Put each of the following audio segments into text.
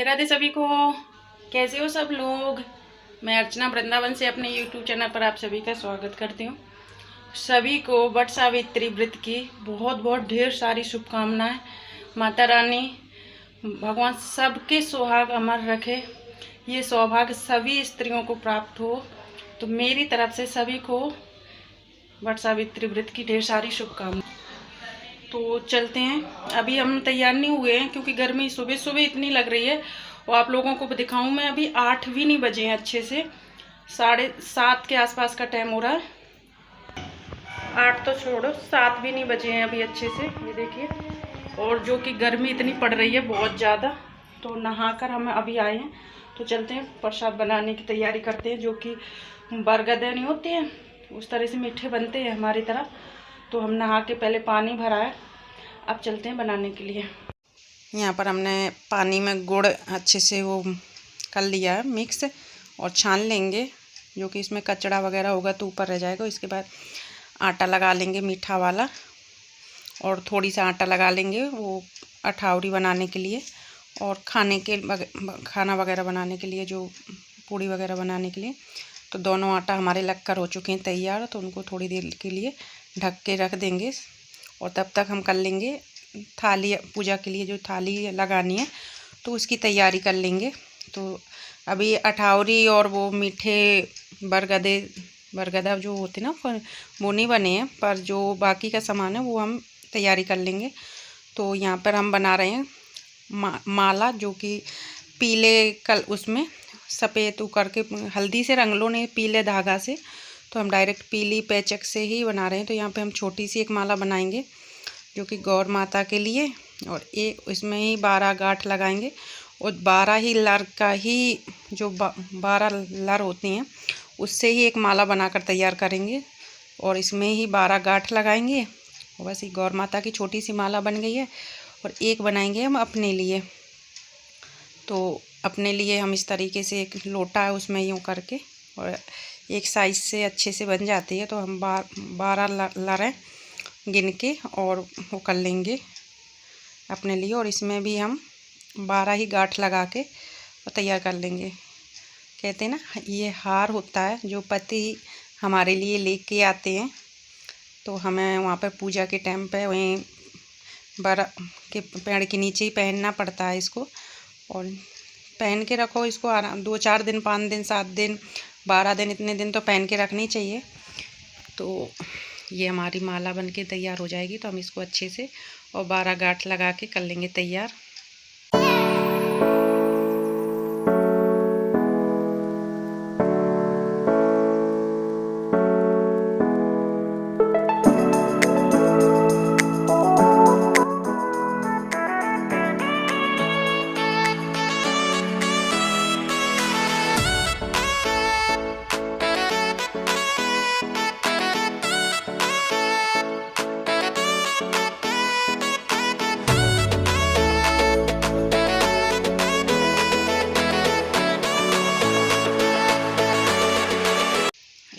राधे सभी को। कैसे हो सब लोग। मैं अर्चना वृंदावन से अपने YouTube चैनल पर आप सभी का स्वागत करती हूँ। सभी को वट सावित्री व्रत की बहुत बहुत ढेर सारी शुभकामनाएं। माता रानी भगवान सबके सुहाग अमर रखे, ये सौभाग्य सभी स्त्रियों को प्राप्त हो। तो मेरी तरफ से सभी को वट सावित्री व्रत की ढेर सारी शुभकामनाएं। तो चलते हैं। अभी हम तैयार नहीं हुए हैं क्योंकि गर्मी सुबह सुबह इतनी लग रही है। और आप लोगों को दिखाऊं मैं, अभी 8 भी नहीं बजे हैं अच्छे से, 7:30 के आसपास का टाइम हो रहा है। 8 तो छोड़ो, 7 भी नहीं बजे हैं अभी अच्छे से, ये देखिए। और जो कि गर्मी इतनी पड़ रही है बहुत ज़्यादा। तो नहाकर हम अभी आए हैं। तो चलते हैं, प्रसाद बनाने की तैयारी करते हैं। जो कि बरगदे नहीं होती हैं उस तरह से मीठे बनते हैं हमारी तरफ। तो हम नहा के पहले पानी भरा है, अब चलते हैं बनाने के लिए। यहाँ पर हमने पानी में गुड़ अच्छे से वो कर लिया है मिक्स, और छान लेंगे। जो कि इसमें कचड़ा वगैरह होगा तो ऊपर रह जाएगा। इसके बाद आटा लगा लेंगे मीठा वाला, और थोड़ी सा आटा लगा लेंगे वो अठावरी बनाने के लिए, और खाना वगैरह बनाने के लिए, जो पूड़ी वगैरह बनाने के लिए। तो दोनों आटा हमारे लगकर हो चुके हैं तैयार। तो उनको थोड़ी देर के लिए ढक के रख देंगे, और तब तक हम कर लेंगे थाली पूजा के लिए। जो थाली लगानी है तो उसकी तैयारी कर लेंगे। तो अभी अठावरी और वो मीठे बरगदा जो होते ना वो नहीं बने हैं, पर जो बाकी का सामान है वो हम तैयारी कर लेंगे। तो यहाँ पर हम बना रहे हैं माला, जो कि पीले उसमें सफ़ेद करके हल्दी से रंग लो, नहीं पीले धागा से। तो हम डायरेक्ट पीली पैचक से ही बना रहे हैं। तो यहाँ पे हम छोटी सी एक माला बनाएंगे जो कि गौर माता के लिए, और एक इसमें ही 12 गांठ लगाएंगे। और 12 ही लर का ही, जो 12 लर होती हैं उससे ही एक माला बनाकर तैयार करेंगे, और इसमें ही 12 गांठ लगाएंगे। और बस ये गौर माता की छोटी सी माला बन गई है। और एक बनाएंगे हम अपने लिए। तो अपने लिए हम इस तरीके से एक लोटा है उसमें यूँ करके, और एक साइज से अच्छे से बन जाती है। तो हम 12 लरें गिन के और वो कर लेंगे अपने लिए। और इसमें भी हम 12 ही गांठ लगा के और तैयार कर लेंगे। कहते हैं ना, ये हार होता है जो पति हमारे लिए लेके आते हैं। तो हमें वहाँ पर पूजा के टाइम पे वहीं बर के पेड़ के नीचे ही पहनना पड़ता है इसको। और पहन के रखो इसको आराम, 2-4 दिन, 5 दिन, 7 दिन, 12 दिन, इतने दिन तो पहन के रखनी चाहिए। तो ये हमारी माला बन के तैयार हो जाएगी। तो हम इसको अच्छे से और 12 गांठ लगा के कर लेंगे तैयार।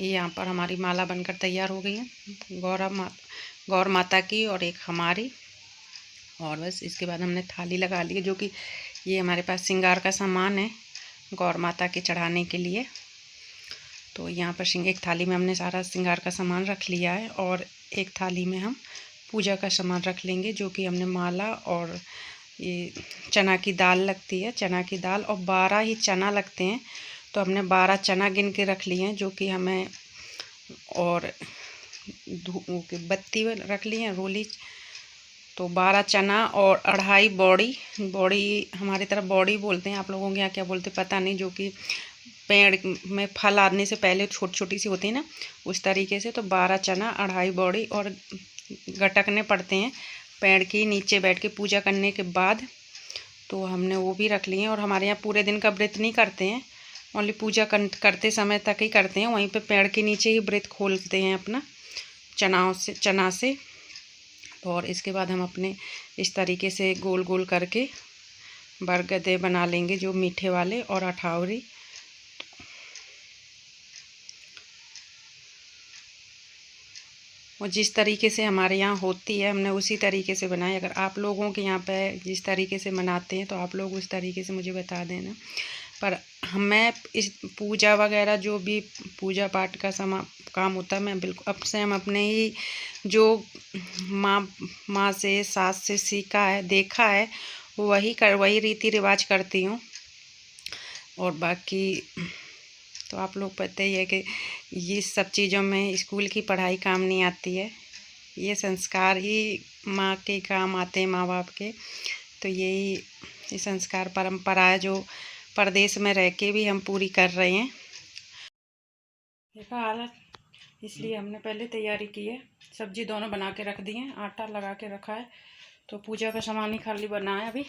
यहाँ पर हमारी माला बनकर तैयार हो गई है, गौर माता की और एक हमारी। और बस इसके बाद हमने थाली लगा ली है, जो कि ये हमारे पास श्रृंगार का सामान है गौर माता के चढ़ाने के लिए। तो यहाँ पर एक थाली में हमने सारा श्रृंगार का सामान रख लिया है, और एक थाली में हम पूजा का सामान रख लेंगे। जो कि हमने माला, और ये चना की दाल लगती है, चना की दाल, और 12 ही चना लगते हैं। तो हमने 12 चना गिन के रख लिए हैं, जो कि हमें, और बत्ती रख ली है रोली। तो 12 चना और 2.5 बौड़ी हमारी तरफ बौड़ी बोलते हैं, आप लोगों के यहाँ क्या बोलते पता नहीं। जो कि पेड़ में फल आने से पहले छोटी छोटी सी होती है ना, उस तरीके से। तो 12 चना, 2.5 बौड़ी, और गटकने पड़ते हैं पेड़ के नीचे बैठ के पूजा करने के बाद। तो हमने वो भी रख लिए हैं। और हमारे यहाँ पूरे दिन का व्रत नहीं करते हैं, ओनली पूजा करते समय तक ही करते हैं। वहीं पे पेड़ के नीचे ही व्रत खोलते हैं अपना चना से। और इसके बाद हम अपने इस तरीके से गोल गोल करके बरगदे बना लेंगे, जो मीठे वाले और अठावरी। और जिस तरीके से हमारे यहाँ होती है हमने उसी तरीके से बनाई। अगर आप लोगों के यहाँ पे जिस तरीके से मनाते हैं तो आप लोग उस तरीके से मुझे बता देना। पर मैं इस पूजा वगैरह जो भी पूजा पाठ का काम होता है मैं बिल्कुल अब से हम अपने ही जो माँ से सास से सीखा है देखा है वही रीति रिवाज करती हूँ। और बाकी तो आप लोग पता ही है कि ये सब चीज़ों में स्कूल की पढ़ाई काम नहीं आती है, ये संस्कार ही माँ के काम आते हैं, माँ बाप के। तो यही ये संस्कार परंपरा है जो परदेश में रह के भी हम पूरी कर रहे हैं। देखा हालत, इसलिए हमने पहले तैयारी की है। सब्जी दोनों बना के रख दी हैं, आटा लगा के रखा है, तो पूजा का सामान ही खाली बना है अभी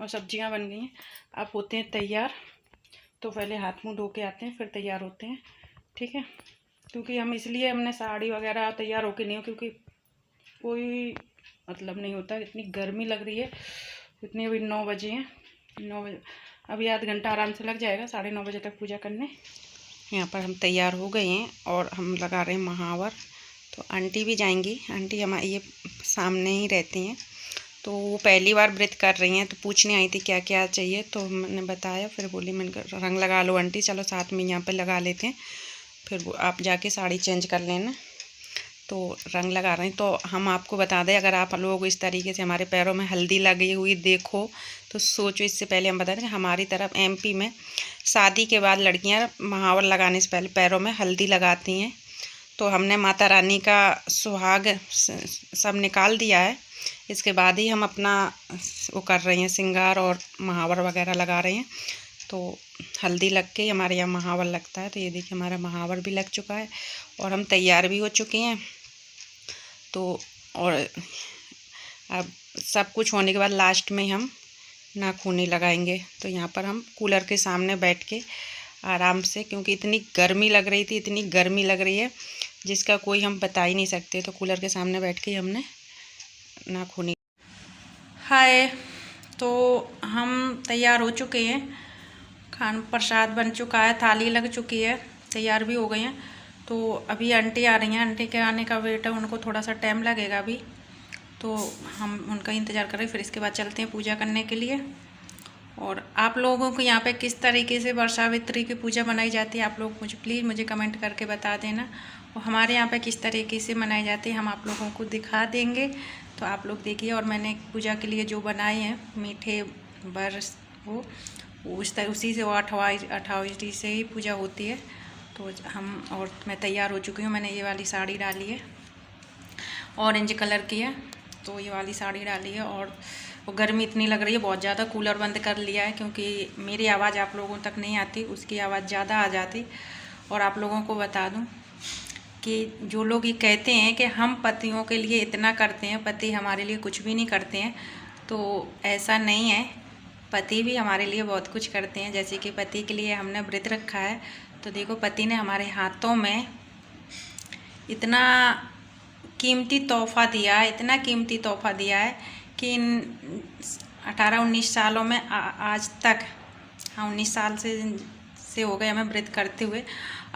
और सब्जियां बन गई हैं। अब होते हैं तैयार, तो पहले हाथ मुंह धो के आते हैं फिर तैयार होते हैं, ठीक है। क्योंकि हम इसलिए हमने साड़ी वगैरह तैयार होके नहीं हो, क्योंकि कोई मतलब नहीं होता, इतनी गर्मी लग रही है। इतनी अभी 9 बजे हैं, 9 बजे अभी आध घंटा आराम से लग जाएगा, 9:30 बजे तक पूजा करने। यहाँ पर हम तैयार हो गए हैं और हम लगा रहे हैं महावर। तो आंटी भी जाएंगी, आंटी हमारे ये सामने ही रहती हैं, तो वो पहली बार व्रत कर रही हैं, तो पूछने आई थी क्या क्या चाहिए, तो मैंने बताया। फिर बोली मैंने रंग लगा लो आंटी, चलो साथ में यहाँ पे लगा लेते हैं, फिर आप जाके साड़ी चेंज कर लेना। तो रंग लगा रहे हैं। तो हम आपको बता दें, अगर आप लोग इस तरीके से हमारे पैरों में हल्दी लगी हुई देखो तो सोचो। इससे पहले हम बता दें हमारी तरफ एमपी में शादी के बाद लड़कियां महावर लगाने से पहले पैरों में हल्दी लगाती हैं। तो हमने माता रानी का सुहाग सब निकाल दिया है, इसके बाद ही हम अपना वो कर रहे हैं श्रृंगार और महावर वगैरह लगा रहे हैं। तो हल्दी लग के हमारे यहाँ महावर लगता है। तो ये देखिए हमारा महावर भी लग चुका है और हम तैयार भी हो चुके हैं। तो और अब सब कुछ होने के बाद लास्ट में हम नाखूनी लगाएंगे। तो यहाँ पर हम कूलर के सामने बैठ के आराम से, क्योंकि इतनी गर्मी लग रही थी, इतनी गर्मी लग रही है जिसका कोई हम बता ही नहीं सकते। तो कूलर के सामने बैठ के हमने नाखूनी। हाय, तो हम तैयार हो चुके हैं, खान प्रसाद बन चुका है, थाली लग चुकी है, तैयार भी हो गए हैं। तो अभी आंटी आ रही हैं, आंटी के आने का वेट है, उनको थोड़ा सा टाइम लगेगा अभी, तो हम उनका इंतज़ार करें। फिर इसके बाद चलते हैं पूजा करने के लिए। और आप लोगों को यहाँ पे किस तरीके से वटसावित्री की पूजा मनाई जाती है, आप लोग प्लीज़ मुझे कमेंट करके बता देना। और हमारे यहाँ पे किस तरीके से मनाई जाती है हम आप लोगों को दिखा देंगे, तो आप लोग देखिए। और मैंने पूजा के लिए जो बनाए हैं मीठे बरस वो उसी से वो 28 से ही पूजा होती है। तो और मैं तैयार हो चुकी हूँ। मैंने ये वाली साड़ी डाली है, ऑरेंज कलर की है, तो ये वाली साड़ी डाली है। और वो गर्मी इतनी लग रही है बहुत ज़्यादा, कूलर बंद कर लिया है क्योंकि मेरी आवाज़ आप लोगों तक नहीं आती, उसकी आवाज़ ज़्यादा आ जाती। और आप लोगों को बता दूं कि जो लोग ये कहते हैं कि हम पतियों के लिए इतना करते हैं, पति हमारे लिए कुछ भी नहीं करते हैं, तो ऐसा नहीं है। पति भी हमारे लिए बहुत कुछ करते हैं। जैसे कि पति के लिए हमने व्रत रखा है, तो देखो पति ने हमारे हाथों में इतना कीमती तोहफ़ा दिया है, इतना कीमती तोहफ़ा दिया है कि इन 18-19 सालों में आज तक, हाँ 19 साल से हो गए हमें व्रत करते हुए,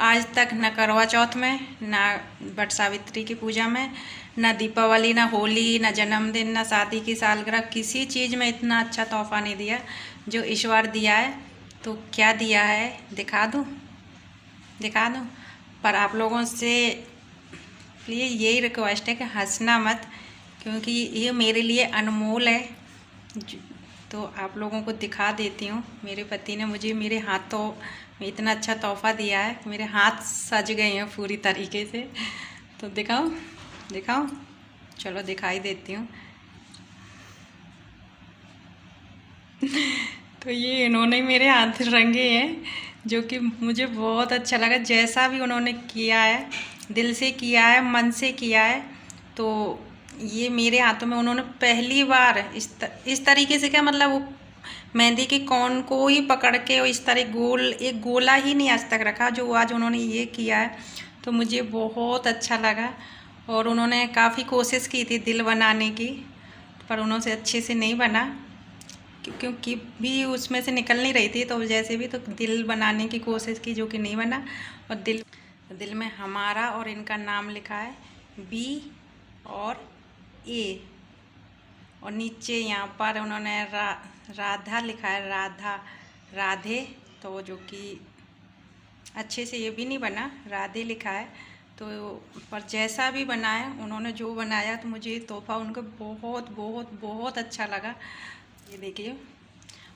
आज तक न करवा चौथ में, ना वटसावित्री की पूजा में, ना दीपावली, ना होली, ना जन्मदिन, ना शादी की सालगिरह, किसी चीज़ में इतना अच्छा तोहफ़ा नहीं दिया जो ईश्वर दिया है। तो क्या दिया है दिखा दूँ? पर आप लोगों से प्लीज़ यही रिक्वेस्ट है कि हंसना मत, क्योंकि ये मेरे लिए अनमोल है। तो आप लोगों को दिखा देती हूँ। मेरे पति ने मुझे मेरे हाथों में इतना अच्छा तोहफ़ा दिया है, मेरे हाथ सज गए हैं पूरी तरीके से। तो दिखाओ, चलो दिखाई देती हूँ। तो ये इन्होंने मेरे हाथ रंगे हैं, जो कि मुझे बहुत अच्छा लगा। जैसा भी उन्होंने किया है, दिल से किया है, मन से किया है। तो ये मेरे हाथों में उन्होंने पहली बार इस तरीके से, क्या मतलब वो मेहंदी की कौन को ही पकड़ के इस तरह एक गोला ही नहीं आज तक रखा, जो आज उन्होंने ये किया है। तो मुझे बहुत अच्छा लगा। और उन्होंने काफ़ी कोशिश की थी दिल बनाने की, पर उन्होंने अच्छे से नहीं बना, क्योंकि भी उसमें से निकल नहीं रही थी। तो जैसे भी तो दिल बनाने की कोशिश की, जो कि नहीं बना। और दिल में हमारा और इनका नाम लिखा है, बी और ए, और नीचे यहाँ पर उन्होंने राधा लिखा है, राधे, तो जो कि अच्छे से ये भी नहीं बना, राधे लिखा है। तो पर जैसा भी बनाया उन्होंने, जो बनाया, तो मुझे तोहफा उनको बहुत बहुत बहुत अच्छा लगा। ये देखिए,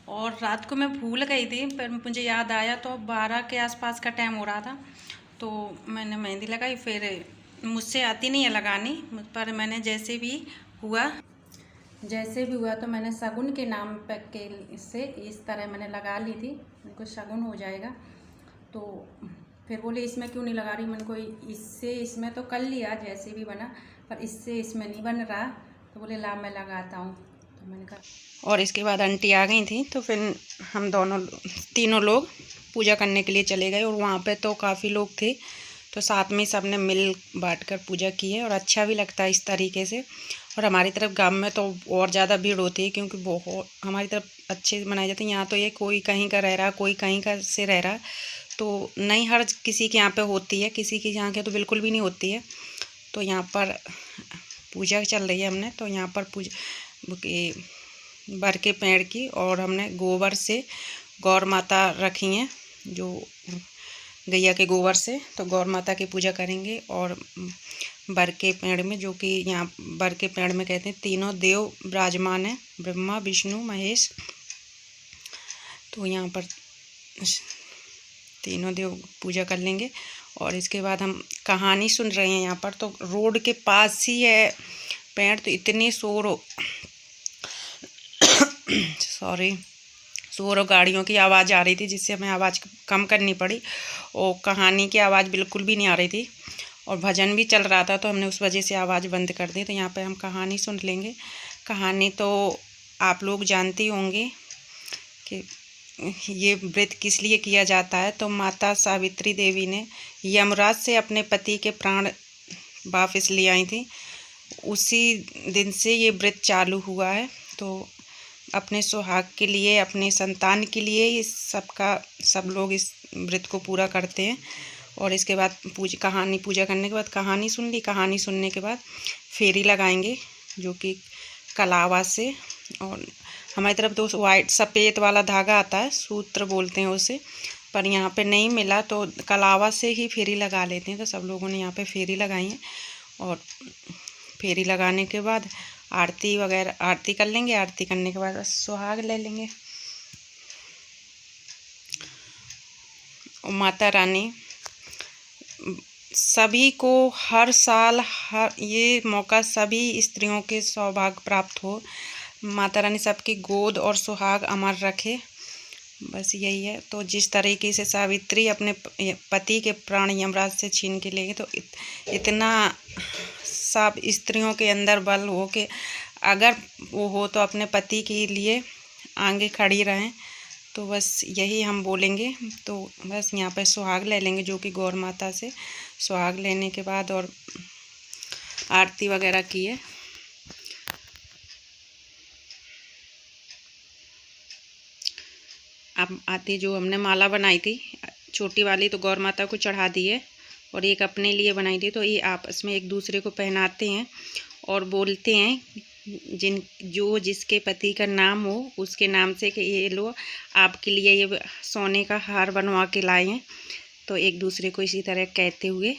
और रात को मैं भूल गई थी, पर मुझे याद आया तो 12 के आसपास का टाइम हो रहा था, तो मैंने मेहंदी लगाई। फिर मुझसे आती नहीं है लगानी, पर मैंने जैसे भी हुआ तो मैंने शगुन के नाम पर के से इस तरह मैंने लगा ली थी, उनको शगुन हो जाएगा। तो फिर बोले इसमें क्यों नहीं लगा रही, मैंने कोई इसमें तो कर लिया जैसे भी बना, पर इससे इसमें नहीं बन रहा। तो बोले ला मैं लगाता हूँ, तो मैंने कहा। और इसके बाद आंटी आ गई थी, तो फिर हम तीनों लोग पूजा करने के लिए चले गए। और वहाँ पे तो काफ़ी लोग थे, तो साथ में सब ने मिल बांट कर पूजा की है, और अच्छा भी लगता है इस तरीके से। और हमारी तरफ गांव में तो और ज़्यादा भीड़ होती है, क्योंकि बहुत हमारी तरफ अच्छे से मनाई जाती है। यहाँ तो ये कोई कहीं का रह रहा, कोई कहीं का से रह रहा, तो नहीं हर किसी के यहाँ पे होती है, किसी के यहाँ के तो बिल्कुल भी नहीं होती है। तो यहाँ पर पूजा चल रही है, हमने तो यहाँ पर बर के पेड़ की, और हमने गोबर से गौर माता रखी हैं, जो गैया के गोबर से, तो गौर माता की पूजा करेंगे। और बर के पेड़ में, जो कि यहाँ बर के पेड़ में कहते हैं तीनों देव विराजमान हैं, ब्रह्मा विष्णु महेश, तो यहाँ पर तीनों देव पूजा कर लेंगे। और इसके बाद हम कहानी सुन रहे हैं यहाँ पर, तो रोड के पास ही है पेड़, तो इतनी शोर और गाड़ियों की आवाज़ आ रही थी, जिससे हमें आवाज़ कम करनी पड़ी, और कहानी की आवाज़ बिल्कुल भी नहीं आ रही थी, और भजन भी चल रहा था, तो हमने उस वजह से आवाज़ बंद कर दी। तो यहाँ पे हम कहानी सुन लेंगे। कहानी तो आप लोग जानते होंगे कि ये व्रत किस लिए किया जाता है। तो माता सावित्री देवी ने यमराज से अपने पति के प्राण वापस ले आई थी, उसी दिन से ये व्रत चालू हुआ है। तो अपने सुहाग के लिए, अपने संतान के लिए सब लोग इस व्रत को पूरा करते हैं। और इसके बाद पूजा करने के बाद कहानी सुन ली। कहानी सुनने के बाद फेरी लगाएंगे, जो कि कलावा से, और हमारी तरफ तो वाइट सफ़ेद वाला धागा आता है, सूत्र बोलते हैं उसे, पर यहाँ पे नहीं मिला, तो कलावा से ही फेरी लगा लेते हैं। तो सब लोगों ने यहाँ पे फेरी लगाई है, और फेरी लगाने के बाद आरती कर लेंगे। आरती करने के बाद सुहाग ले लेंगे। और माता रानी सभी को हर साल ये मौका सभी स्त्रियों के सौभाग्य प्राप्त हो। माता रानी सबकी गोद और सुहाग अमर रखे, बस यही है। तो जिस तरीके से सावित्री अपने पति के प्राण यमराज से छीन के ले गए, तो इतना सब स्त्रियों के अंदर बल हो कि अगर वो हो तो अपने पति के लिए आगे खड़ी रहें। तो बस यही हम बोलेंगे। तो बस यहाँ पे सुहाग ले लेंगे, जो कि गौर माता से सुहाग लेने के बाद और आरती वगैरह की है। अब आती जो हमने माला बनाई थी छोटी वाली, तो गौर माता को चढ़ा दी है, और एक अपने लिए बनाई थी। तो ये आपस में एक दूसरे को पहनाते हैं और बोलते हैं जिसके पति का नाम हो उसके नाम से, कि ये लो आपके लिए ये सोने का हार बनवा के लाए हैं। तो एक दूसरे को इसी तरह कहते हुए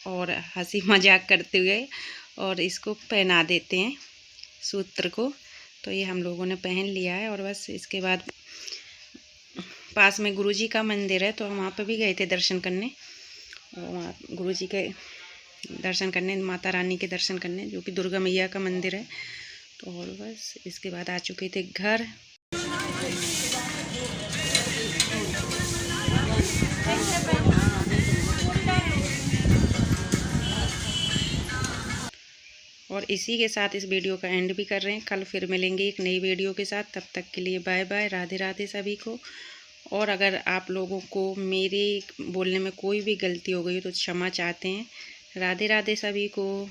और हंसी मजाक करते हुए और इसको पहना देते हैं सूत्र को। तो ये हम लोगों ने पहन लिया है। और बस इसके बाद पास में गुरुजी का मंदिर है, तो हम वहाँ पे भी गए थे दर्शन करने, और वहाँ गुरुजी के दर्शन करने, माता रानी के दर्शन करने, जो कि दुर्गा मैया का मंदिर है। तो और बस इसके बाद आ चुके थे घर। और इसी के साथ इस वीडियो का एंड भी कर रहे हैं। कल फिर मिलेंगे एक नई वीडियो के साथ। तब तक के लिए बाय बाय, राधे राधे सभी को। और अगर आप लोगों को मेरे बोलने में कोई भी गलती हो गई तो क्षमा चाहते हैं। राधे राधे सभी को।